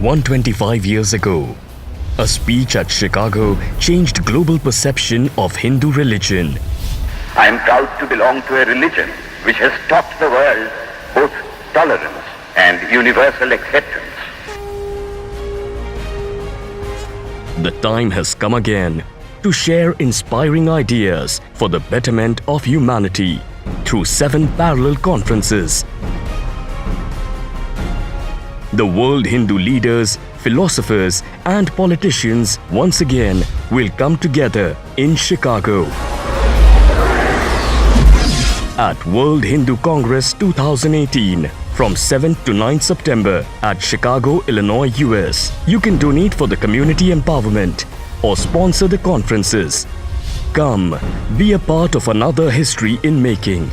125 years ago, a speech at Chicago changed global perception of Hindu religion. I am proud to belong to a religion which has taught the world both tolerance and universal acceptance. The time has come again to share inspiring ideas for the betterment of humanity through 7 parallel conferences. The world Hindu leaders, philosophers, and politicians once again will come together in Chicago. At World Hindu Congress 2018, from 7th to 9th September at Chicago, Illinois, US. You can donate for the community empowerment or sponsor the conferences. Come, be a part of another history in making.